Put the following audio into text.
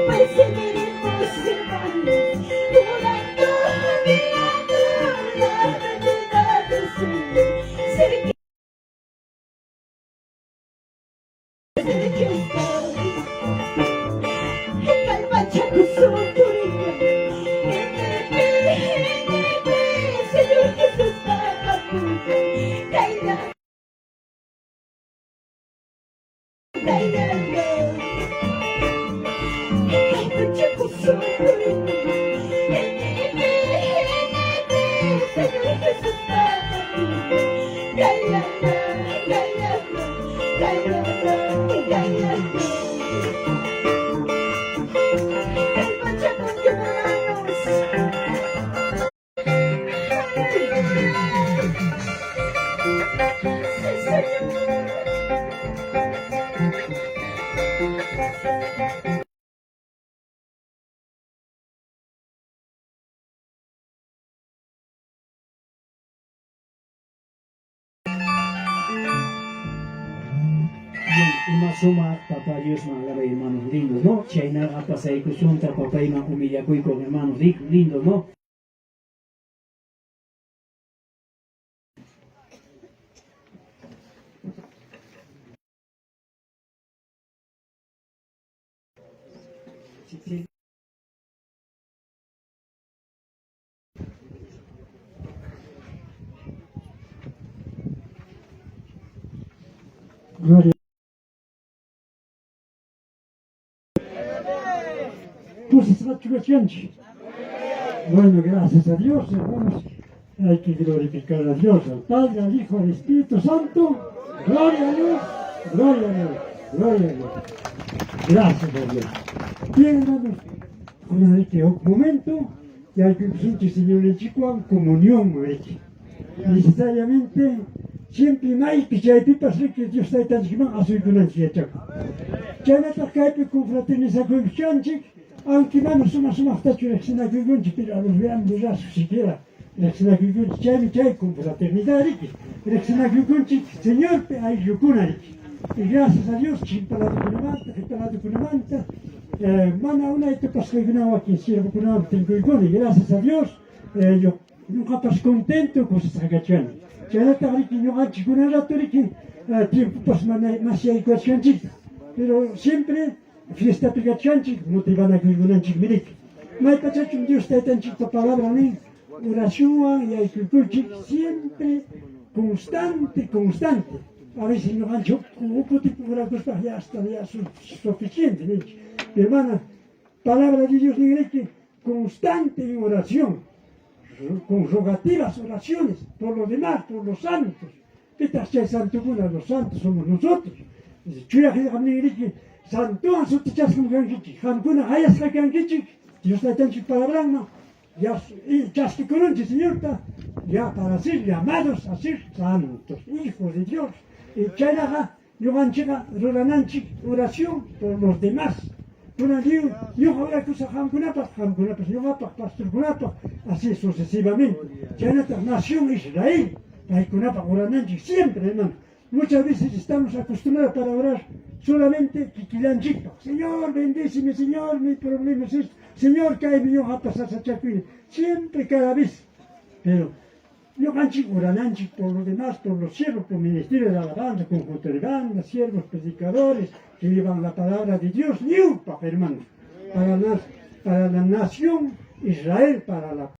Perseguiremos, hermanos, durando mi vida. Suma, papá Dios, malaba hermanos lindos, ¿no? Chayna apasa y kusunta, papá y ma humillacuy con hermanos lindos, ¿no? Sí. Gloria. Bueno, gracias a Dios, hermanos. Hay que glorificar a Dios, al Padre, al Hijo, al Espíritu Santo. Gloria a Dios, gloria a Dios, gloria a Dios. Gracias a Dios. Bien, hermanos, con este momento, ya hay que presentar el Señor en Chihuahua, comunión, necesariamente, siempre más que ya hay pipas que Dios está tan chiquimán, a su ignorancia, chaco. Ya no está que confraternizar con el chanchic, aunque vamos a estar en la pero a los veamos ya siquiera. Ya confraternidad, Señor, hay yucuna. Y gracias a Dios, chimpalado con manta, mana una y te pasé una aquí, sirvo con una tengo y gracias a Dios, yo nunca pas contento con esta gachana. Ya no está aquí, no hay con una ratoriki, tiempo pas más hay gachanchita. Pero siempre, fiesta pigachanchik, no te van a gulgunanchik mirik. Mai pachachum Dios está tan chico palabra ni oración y hay siempre constante. A veces no han hecho un tipo de cosas ya está ya suficiente. Mi hermana, palabra de Dios ni que constante en oración, con rogativas oraciones por los demás, por los santos. ¿Qué tal si hay santo una? Los santos somos nosotros. Chuya que ni santo a su tichas como gangichi, hamkuna hayas la gangichi, Dios la tan palabra no. Ya que conoce, Señor, ya para ser llamados a ser santos, hijos de Dios. Y Chaynaga, Yoganchiga, Rolananchik, oración por los demás. Kuna Dios, yo ahora que usa Hamkunapas, Yogapas, Pastor Kunapas, así sucesivamente. Chaynata, nación Israel, Kunapa, Rolananchik, siempre, hermano. Muchas veces estamos acostumbrados para orar solamente Kikilanchik. Señor, bendíceme, Señor, mi problema es esto. Señor, cae mi hoja para Sachacuine. Siempre, cada vez. Pero, yo ganchi, orananchi por los demás, por los siervos, por el ministerio de alabanza, conjunto de banda, siervos, predicadores, que llevan la palabra de Dios, ni un hermanos, para la nación Israel, para la